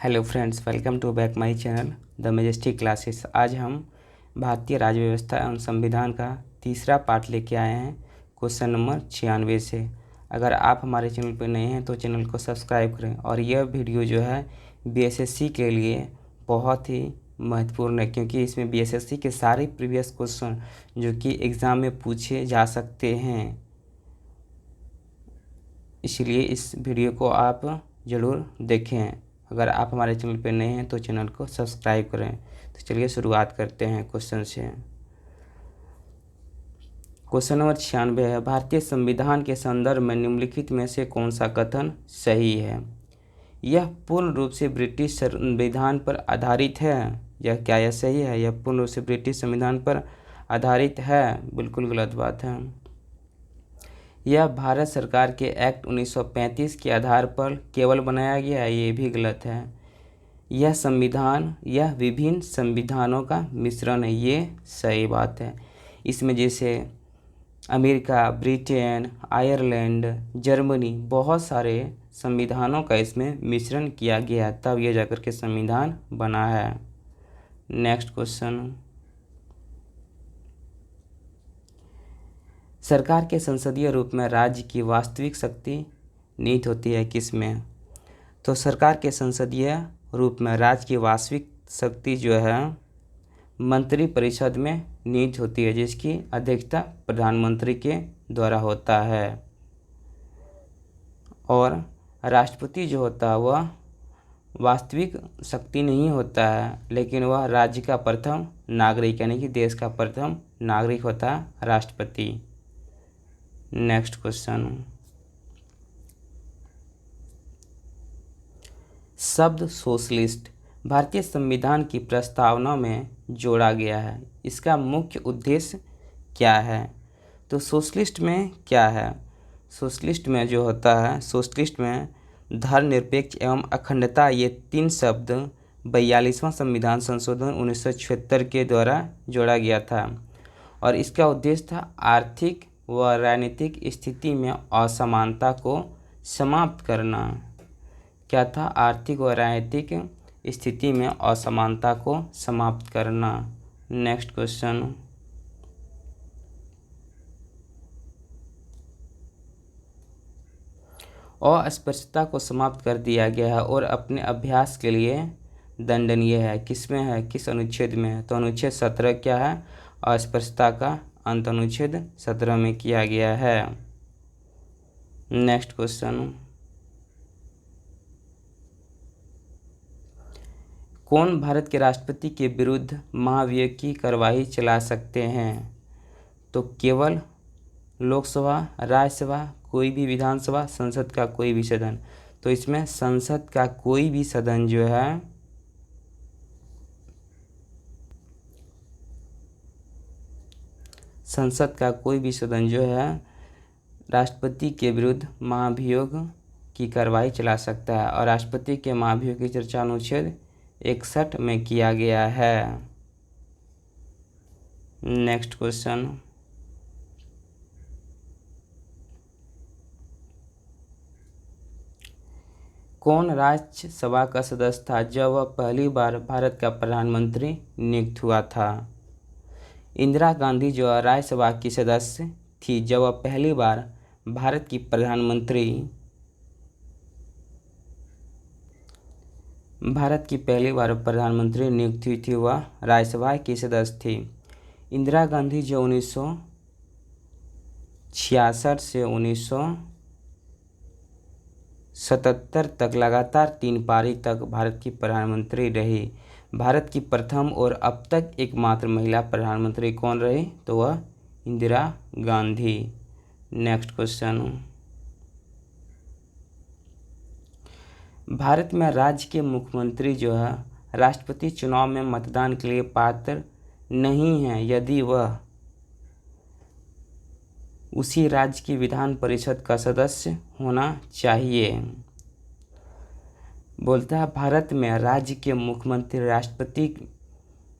Hello friends, welcome to back my channel the majestic classes. आज हम भारतीय राज्य व्यवस्था एवं संविधान का तीसरा पार्ट लेके आए हैं क्वेश्चन नंबर 96 से। अगर आप हमारे चैनल पर नए हैं तो चैनल को सब्सक्राइब करें। और यह वीडियो जो है बीएसएससी के लिए बहुत ही महत्वपूर्ण है, क्योंकि इसमें बीएसएससी के सारे प्रीवियस क्वेश्चन जो कि एग्ज़ाम में पूछे जा सकते हैं, इसलिए इस वीडियो को आप ज़रूर देखें। अगर आप हमारे चैनल पर नए हैं तो चैनल को सब्सक्राइब करें। तो चलिए शुरुआत करते हैं क्वेश्चन से। क्वेश्चन नंबर 96 है, भारतीय संविधान के संदर्भ में निम्नलिखित में से कौन सा कथन सही है? यह पूर्ण रूप से ब्रिटिश संविधान पर आधारित है। यह सही है? यह पूर्ण रूप से ब्रिटिश संविधान पर आधारित है? बिल्कुल गलत बात है। यह भारत सरकार के एक्ट 1935 के आधार पर केवल बनाया गया है। ये भी गलत है। यह विभिन्न संविधानों का मिश्रण है। ये सही बात है। इसमें जैसे अमेरिका, ब्रिटेन, आयरलैंड, जर्मनी, बहुत सारे संविधानों का इसमें मिश्रण किया गया है, तब ये जाकर के संविधान बना है। नेक्स्ट क्वेश्चन, सरकार के संसदीय रूप में राज्य की वास्तविक शक्ति निहित होती है किसमें? तो सरकार के संसदीय रूप में राज्य की वास्तविक शक्ति जो है मंत्रिपरिषद में निहित होती है, जिसकी अध्यक्षता प्रधानमंत्री के द्वारा होता है। और राष्ट्रपति जो होता है वह वास्तविक शक्ति नहीं होता है, लेकिन वह राज्य का प्रथम नागरिक यानी कि देश का प्रथम नागरिक होता है राष्ट्रपति। नेक्स्ट क्वेश्चन, शब्द सोशलिस्ट भारतीय संविधान की प्रस्तावना में जोड़ा गया है। इसका मुख्य उद्देश्य क्या है? तो सोशलिस्ट में क्या है? सोशलिस्ट में जो होता है, सोशलिस्ट में धर्मनिरपेक्ष एवं अखंडता, ये तीन शब्द 42वां संविधान संशोधन 1976 के द्वारा जोड़ा गया था। और इसका उद्देश्य था आर्थिक व राजनीतिक स्थिति में असमानता को समाप्त करना। क्या था? आर्थिक व राजनीतिक स्थिति में असमानता को समाप्त करना। नेक्स्ट क्वेश्चन, अस्पृश्यता को समाप्त कर दिया गया है और अपने अभ्यास के लिए दंडनीय है। किसमें है? किस अनुच्छेद में है? तो अनुच्छेद 17 क्या है? अस्पृश्यता का अंत अनुच्छेद 17 में किया गया है। नेक्स्ट क्वेश्चन, कौन भारत के राष्ट्रपति के विरुद्ध महाभियोग की कार्यवाही चला सकते हैं? तो केवल लोकसभा, राज्यसभा, कोई भी विधानसभा, संसद का कोई भी सदन। तो इसमें संसद का कोई भी सदन जो है राष्ट्रपति के विरुद्ध महाभियोग की कार्रवाई चला सकता है। और राष्ट्रपति के महाभियोग की चर्चा अनुच्छेद 61 में किया गया है। नेक्स्ट क्वेश्चन, कौन राज्यसभा का सदस्य था जब वह पहली बार भारत का प्रधानमंत्री नियुक्त हुआ था? इंदिरा गांधी जो राज्यसभा की सदस्य थी जब वह पहली बार भारत की प्रधानमंत्री नियुक्त हुई थी, वह राज्यसभा की सदस्य थी। इंदिरा गांधी जो 1966 से 1977 तक लगातार 3 पारी तक भारत की प्रधानमंत्री रही। भारत की प्रथम और अब तक एकमात्र महिला प्रधानमंत्री कौन रही? तो वह इंदिरा गांधी। नेक्स्ट क्वेश्चन, भारत में राज्य के मुख्यमंत्री जो है राष्ट्रपति चुनाव में मतदान के लिए पात्र नहीं है यदि वह उसी राज्य की विधान परिषद का सदस्य होना चाहिए। बोलता है भारत में राज्य के मुख्यमंत्री राष्ट्रपति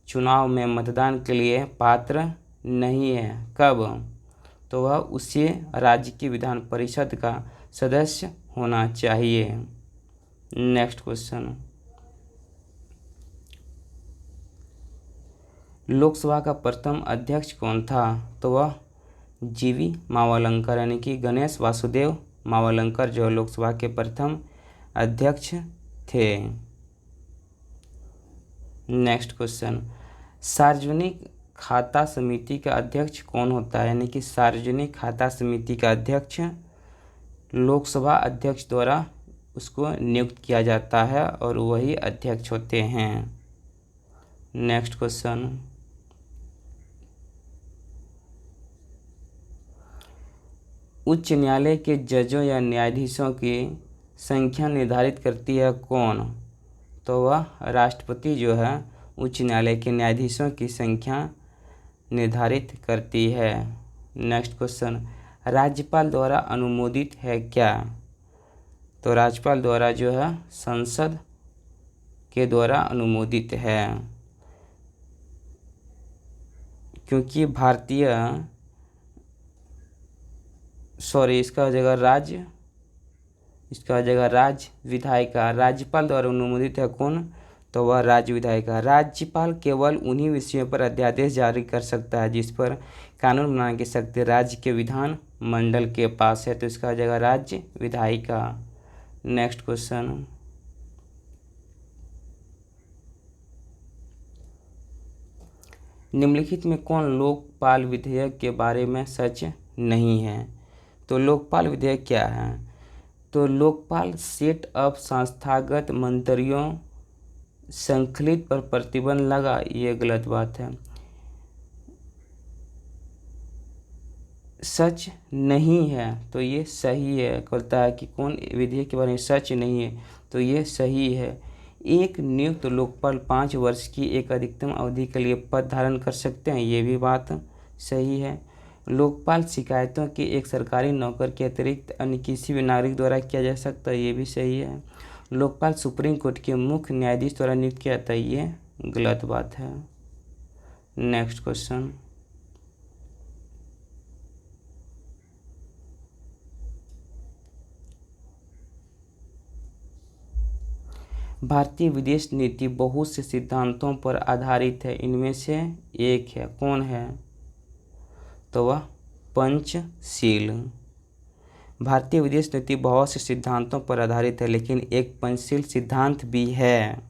चुनाव में मतदान के लिए पात्र नहीं है। कब? तो वह उसी राज्य की विधान परिषद का सदस्य होना चाहिए। नेक्स्ट क्वेश्चन, लोकसभा का प्रथम अध्यक्ष कौन था? तो वह जीवी मावलंकर यानी कि गणेश वासुदेव मावलंकर जो लोकसभा के प्रथम अध्यक्ष थे। नेक्स्ट क्वेश्चन, सार्वजनिक खाता समिति का अध्यक्ष कौन होता है? यानी कि सार्वजनिक खाता समिति का अध्यक्ष लोकसभा अध्यक्ष द्वारा उसको नियुक्त किया जाता है और वही अध्यक्ष होते हैं। नेक्स्ट क्वेश्चन, उच्च न्यायालय के जजों या न्यायाधीशों की संख्या निर्धारित करती है कौन? तो वह राष्ट्रपति जो है उच्च न्यायालय के न्यायाधीशों की संख्या निर्धारित करती है। नेक्स्ट क्वेश्चन, राज्यपाल द्वारा अनुमोदित है क्या? तो राज्यपाल द्वारा जो है संसद के द्वारा अनुमोदित है, क्योंकि इसका जगह राज्य विधायिका। राज्यपाल द्वारा अनुमोदित है कौन? तो वह राज्य विधायिका। राज्यपाल केवल उन्हीं विषयों पर अध्यादेश जारी कर सकता है जिस पर कानून बनाने की शक्ति राज्य के विधान मंडल के पास है, तो इसका जगह राज्य विधायिका। नेक्स्ट क्वेश्चन, निम्नलिखित में कौन लोकपाल विधेयक के बारे में सच नहीं है? तो लोकपाल विधेयक क्या है? तो लोकपाल सेट अप संस्थागत मंत्रियों संकलित पर प्रतिबंध लगा, ये गलत बात है। सच नहीं है तो ये सही है। कहता है कि कौन विधेयक के बारे में सच नहीं है, तो ये सही है। एक नियुक्त लोकपाल 5 वर्ष की एक अधिकतम अवधि के लिए पद धारण कर सकते हैं, ये भी बात सही है। लोकपाल शिकायतों के एक सरकारी नौकर के अतिरिक्त अन्य किसी भी नागरिक द्वारा किया जा सकता है, ये भी सही है। लोकपाल सुप्रीम कोर्ट के मुख्य न्यायाधीश द्वारा नियुक्त किया जाता है, ये गलत बात है। नेक्स्ट क्वेश्चन, भारतीय विदेश नीति बहुत से सिद्धांतों पर आधारित है, इनमें से एक है, कौन है? तो वह पंचशील। भारतीय विदेश नीति बहुत से सिद्धांतों पर आधारित है, लेकिन एक पंचशील सिद्धांत भी है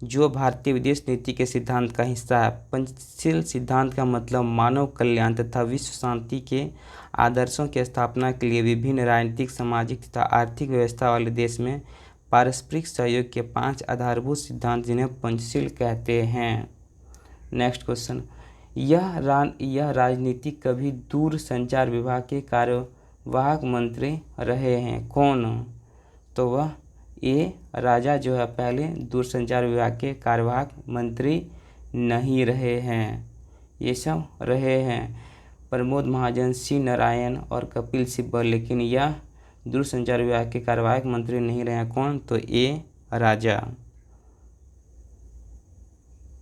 जो भारतीय विदेश नीति के सिद्धांत का हिस्सा है। पंचशील सिद्धांत का मतलब मानव कल्याण तथा विश्व शांति के आदर्शों की स्थापना के लिए विभिन्न राजनीतिक, सामाजिक तथा आर्थिक व्यवस्था वाले देश में पारस्परिक सहयोग के 5 आधारभूत सिद्धांत जिन्हें पंचशील कहते हैं। नेक्स्ट क्वेश्चन, यह राजनीतिक कभी दूरसंचार विभाग के कार्यवाहक मंत्री रहे हैं, कौन? तो वह ए राजा जो है पहले दूरसंचार विभाग के कार्यवाहक मंत्री नहीं रहे हैं। ये सब रहे हैं प्रमोद महाजन, सी नारायण और कपिल सिब्बल, लेकिन यह दूरसंचार विभाग के कार्यवाहक मंत्री नहीं रहे हैं, कौन? तो ए राजा।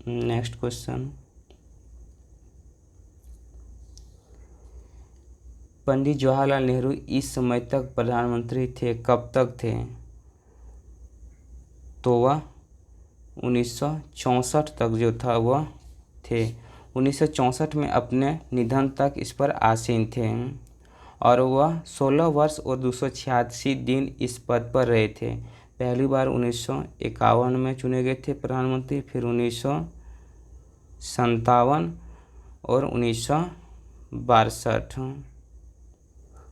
नेक्स्ट क्वेश्चन, पंडित जवाहरलाल नेहरू इस समय तक प्रधानमंत्री थे, कब तक थे? तो वह 1964 तक जो था वह थे। 1964 में अपने निधन तक इस पर आसीन थे और वह 16 वर्ष और 286 दिन इस पद पर रहे थे। पहली बार 1951 में चुने गए थे प्रधानमंत्री, फिर 1957 और 1962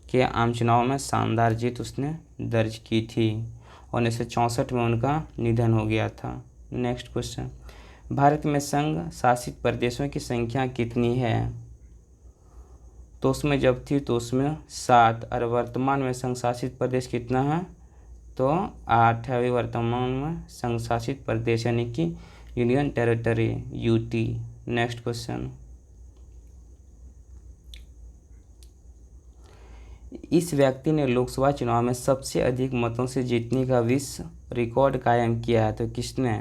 के आम चुनाव में शानदार जीत उसने दर्ज की थी और 1964 में उनका निधन हो गया था। नेक्स्ट क्वेश्चन, भारत में संघ शासित प्रदेशों की संख्या कितनी है? तो उसमें जब थी तो उसमें 7 और वर्तमान में संघ शासित प्रदेश कितना है? तो 8 है अभी वर्तमान में संघ शासित प्रदेश यानी कि union territory UT. Next question, इस व्यक्ति ने लोकसभा चुनाव में सबसे अधिक मतों से जीतने का विश्व रिकॉर्ड कायम किया है, तो किसने?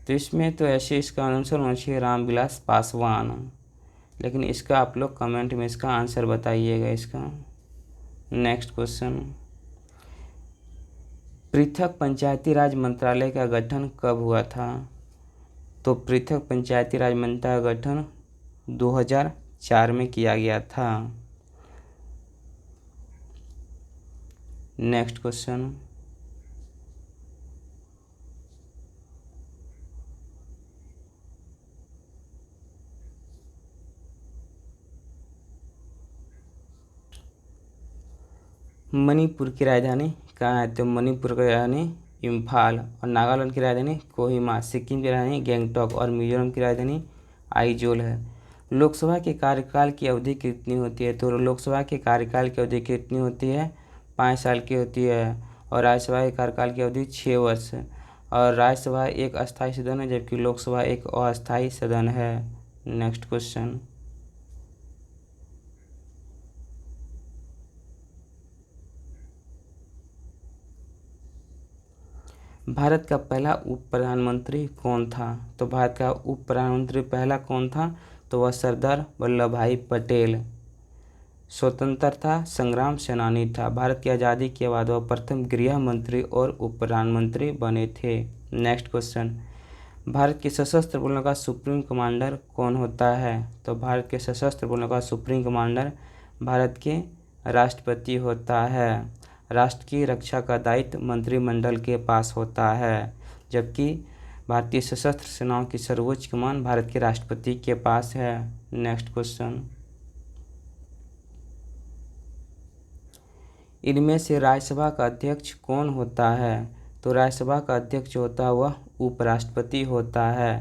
तो इसमें तो ऐसे इसका आंसर होना चाहिए रामविलास पासवान, लेकिन इसका आप लोग कमेंट में इसका आंसर बताइएगा इसका। नेक्स्ट क्वेश्चन, पृथक पंचायती राज मंत्रालय का गठन कब हुआ था? तो पृथक पंचायती राज मंडल का गठन 2004 में किया गया था। नेक्स्ट क्वेश्चन, मणिपुर की राजधानी कहाँ है? तो मणिपुर की राजधानी इम्फाल, और नागालैंड की राजधानी कोहिमा, सिक्किम की राजधानी गैंगटॉक और मिजोरम की राजधानी आइजोल है। लोकसभा के कार्यकाल की अवधि कितनी होती है? तो लोकसभा के कार्यकाल की अवधि कितनी होती है? 5 साल की होती है। और राज्यसभा के कार्यकाल की अवधि 6 वर्ष है। और राज्यसभा एक अस्थायी सदन है जबकि लोकसभा एक अस्थायी सदन है। नेक्स्ट क्वेश्चन, भारत का पहला उप प्रधानमंत्री कौन था? तो भारत का उप प्रधानमंत्री पहला कौन था? तो वह सरदार वल्लभ भाई पटेल स्वतंत्रता संग्राम सेनानी था। भारत की आज़ादी के बाद वह प्रथम गृह मंत्री और उप प्रधानमंत्री बने थे। नेक्स्ट क्वेश्चन, भारत के सशस्त्र बलों का सुप्रीम कमांडर कौन होता है? तो भारत के सशस्त्र बलों का सुप्रीम कमांडर भारत के राष्ट्रपति होता है। राष्ट्र की रक्षा का दायित्व मंत्रिमंडल के पास होता है, जबकि भारतीय सशस्त्र सेनाओं की सर्वोच्च कमान भारत के राष्ट्रपति के पास है। नेक्स्ट क्वेश्चन, इनमें से राज्यसभा का अध्यक्ष कौन होता है? तो राज्यसभा का अध्यक्ष होता है वह उपराष्ट्रपति होता है।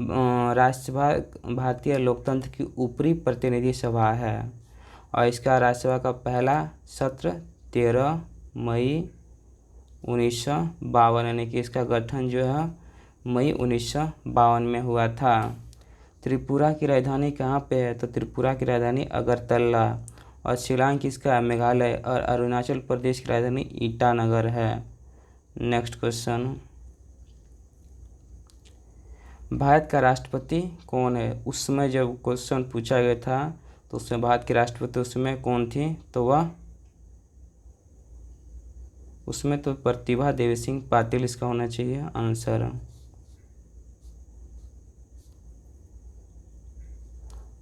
राज्यसभा भारतीय लोकतंत्र की ऊपरी प्रतिनिधि सभा है और इसका राज्यसभा का पहला सत्र 13 मई 1952 यानी कि इसका गठन जो है मई 1952 में हुआ था। त्रिपुरा की राजधानी कहाँ पे है? तो त्रिपुरा की राजधानी अगरतला, और शिलांग किसका? मेघालय, और अरुणाचल प्रदेश की राजधानी ईटानगर है। नेक्स्ट क्वेश्चन, भारत का राष्ट्रपति कौन है? उस समय जब क्वेश्चन पूछा गया था तो उसमें भारत के राष्ट्रपति उस समय कौन थी? तो वह उसमें तो प्रतिभा देवी सिंह पाटिल इसका होना चाहिए आंसर।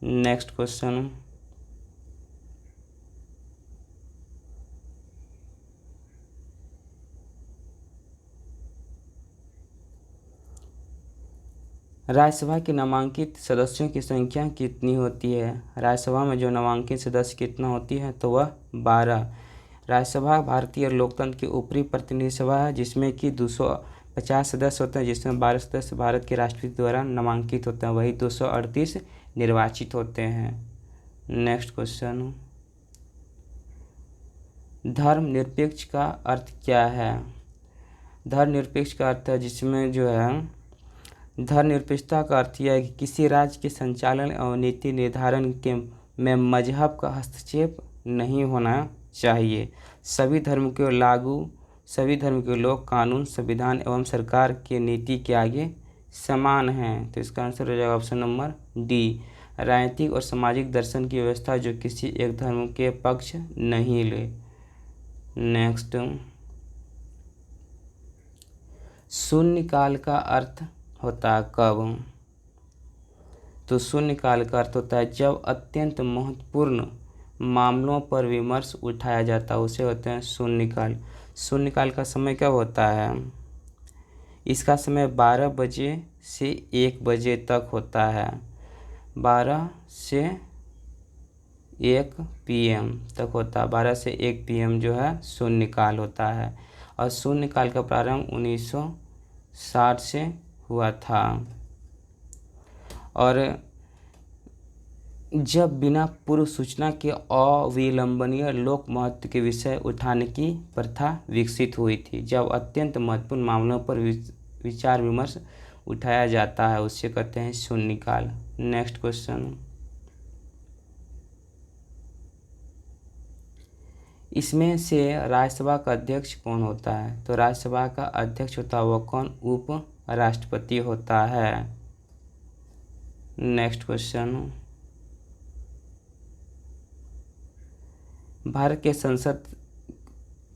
नेक्स्ट क्वेश्चन, राज्यसभा के नामांकित सदस्यों की संख्या कितनी होती है? राज्यसभा में जो नामांकित सदस्य कितना होती है? तो वह 12। राज्यसभा भारतीय लोकतंत्र की ऊपरी प्रतिनिधि सभा है जिसमें कि 250 सदस्य होते हैं, जिसमें 12 सदस्य भारत के राष्ट्रपति द्वारा नामांकित होते हैं, वही 238 निर्वाचित होते हैं। नेक्स्ट क्वेश्चन, धर्मनिरपेक्ष का अर्थ क्या है? धर्मनिरपेक्ष का अर्थ है जिसमें जो है धर्मनिरपेक्षता का अर्थ यह है कि किसी राज्य के संचालन और नीति निर्धारण के में मजहब का हस्तक्षेप नहीं होना चाहिए। सभी धर्म के लोग कानून, संविधान एवं सरकार के नीति के आगे समान हैं। तो इसका आंसर हो जाएगा ऑप्शन नंबर डी, राजनीतिक और सामाजिक दर्शन की व्यवस्था जो किसी एक धर्म के पक्ष नहीं ले। नेक्स्ट, शून्यकाल का अर्थ होता है कब? तो शून्यकाल का अर्थ होता है जब अत्यंत महत्वपूर्ण मामलों पर विमर्श उठाया जाता है, उसे होते हैं शून्यकाल। शून्यकाल का समय कब होता है? इसका समय 12 बजे से 1 बजे तक होता है। 12 से 1 PM तक होता है। 12 से 1 PM जो है शून्यकाल होता है, और शून्यकाल का प्रारंभ 1960 से हुआ था। और जब बिना पूर्व सूचना के अविलंबनीय लोक महत्व के विषय उठाने की प्रथा विकसित हुई थी, जब अत्यंत महत्वपूर्ण मामलों पर विचार विमर्श उठाया जाता है उसे कहते हैं शून्यकाल। नेक्स्ट क्वेश्चन, इसमें से राज्यसभा का अध्यक्ष कौन होता है? तो राज्यसभा का अध्यक्ष होता है वह कौन? उप राष्ट्रपति होता है। नेक्स्ट क्वेश्चन, भारत के संसद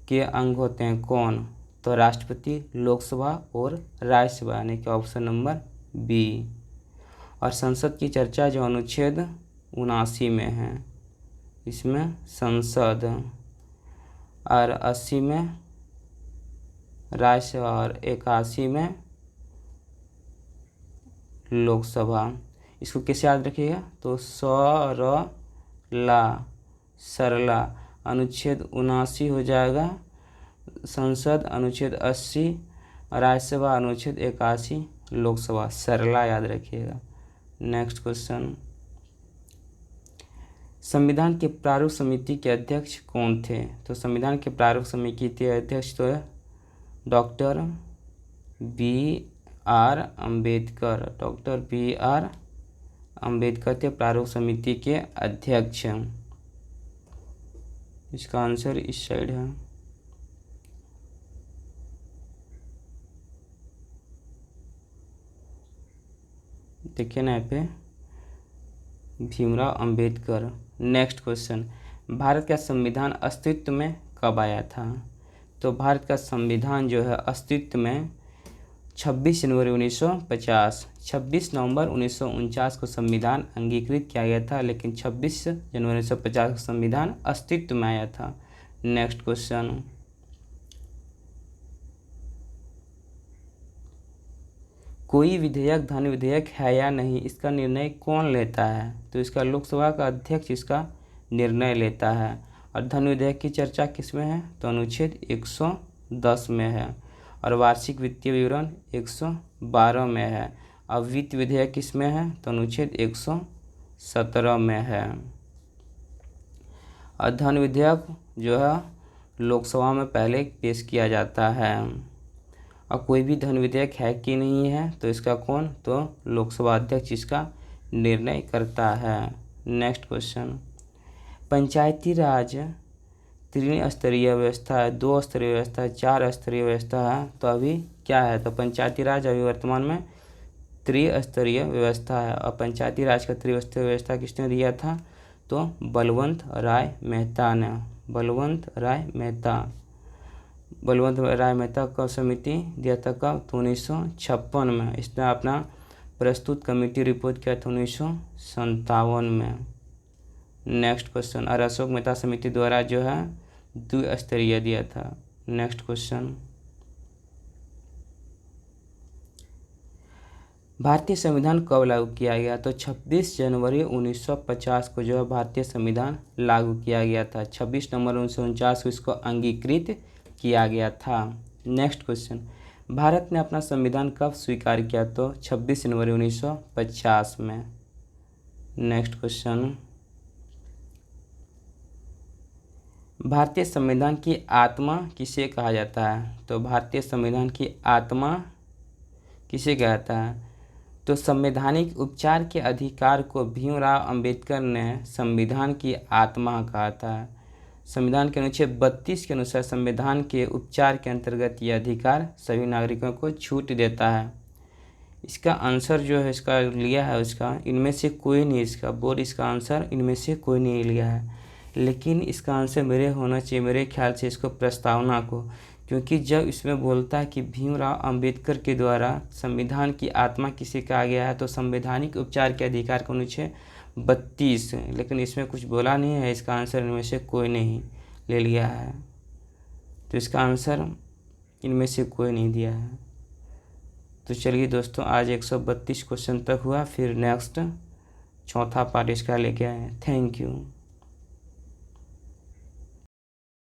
के अंग होते हैं कौन? तो राष्ट्रपति, लोकसभा और राज्यसभा, यानी कि ऑप्शन नंबर बी। और संसद की चर्चा जो अनुच्छेद 79 में है, इसमें संसद, और 80 में राज्यसभा और 81 में लोकसभा। इसको कैसे याद रखिएगा, तो सरला अनुच्छेद 79 हो जाएगा, संसद अनुच्छेद 80, राज्यसभा अनुच्छेद 81, लोकसभा, सरला याद रखिएगा। नेक्स्ट क्वेश्चन, संविधान के प्रारूप समिति के अध्यक्ष कौन थे? तो संविधान के प्रारूप समिति के अध्यक्ष तो doctor B R Ambedkar. Doctor B R Ambedkar थे प्रारूप समिति के अध्यक्ष। इसका आंसर इस साइड है। देखिए ना यहाँ पे, भीमराव अंबेडकर। नेक्स्ट क्वेश्चन, भारत का संविधान अस्तित्व में कब आया था? तो भारत का संविधान जो है अस्तित्व में 26 जनवरी 1950, 26 नवंबर 1949 को संविधान अंगीकृत किया गया था, लेकिन 26 जनवरी 1950 को संविधान अस्तित्व में आया था। नेक्स्ट क्वेश्चन, कोई विधेयक धन विधेयक है या नहीं, इसका निर्णय कौन लेता है? तो इसका लोकसभा का अध्यक्ष इसका निर्णय लेता है। और धन विधेयक की चर्चा किस में है? तो अनुच्छेद 110 में है। और वार्षिक वित्तीय विवरण 112 में है। अब वित्त विधेयक किस में है? तो अनुच्छेद 117 में है। और धन विधेयक जो है लोकसभा में पहले पेश किया जाता है। और कोई भी धन विधेयक है कि नहीं है, तो इसका कौन? तो लोकसभा अध्यक्ष इसका निर्णय करता है। नेक्स्ट क्वेश्चन, पंचायती राज 3 स्तरीय व्यवस्था है, 2 स्तरीय व्यवस्था है, 4 स्तरीय व्यवस्था है, तो अभी क्या है? तो पंचायती राज अभी वर्तमान में 3 स्तरीय व्यवस्था है। और पंचायती राज का 3 स्तरीय व्यवस्था किसने दिया था? तो बलवंत राय मेहता ने। बलवंत राय मेहता का समिति दिया था कब? तो 1956 में। इसने अपना प्रस्तुत कमेटी रिपोर्ट किया था 1957 में। नेक्स्ट क्वेश्चन, और अशोक मेहता समिति द्वारा जो है 2 स्तरीय दिया था। नेक्स्ट क्वेश्चन, भारतीय संविधान कब लागू किया गया? तो 26 जनवरी 1950 को जो है भारतीय संविधान लागू किया गया था। 26 नवंबर 1949 को इसको अंगीकृत किया गया था। नेक्स्ट क्वेश्चन, भारत ने अपना संविधान कब स्वीकार किया? तो 26 जनवरी 1950 में। नेक्स्ट क्वेश्चन, भारतीय संविधान की आत्मा किसे कहा जाता है? तो भारतीय संविधान की आत्मा किसे कहा जाता है? तो संवैधानिक उपचार के अधिकार को भीमराव अंबेडकर ने संविधान की आत्मा कहा था। संविधान के अनुच्छेद 32 के अनुसार संविधान के उपचार के अंतर्गत यह अधिकार सभी नागरिकों को छूट देता है। इसका आंसर जो है इसका लिया है उसका इनमें से कोई नहीं, इसका बोर्ड इसका आंसर इनमें से कोई नहीं लिया है, लेकिन इसका आंसर मेरे होना चाहिए मेरे ख्याल से इसको प्रस्तावना को, क्योंकि जब इसमें बोलता है कि भीमराव अंबेडकर के द्वारा संविधान की आत्मा किसे कहा गया है, तो संवैधानिक उपचार के अधिकार का अनुच्छेद 32, लेकिन इसमें कुछ बोला नहीं है। इसका आंसर इनमें से कोई नहीं ले लिया है, तो इसका आंसर इनमें से कोई नहीं दिया है। तो चलिए दोस्तों, आज 132 क्वेश्चन तक हुआ, फिर नेक्स्ट चौथा पार्ट इसका लेके आए। Thank you.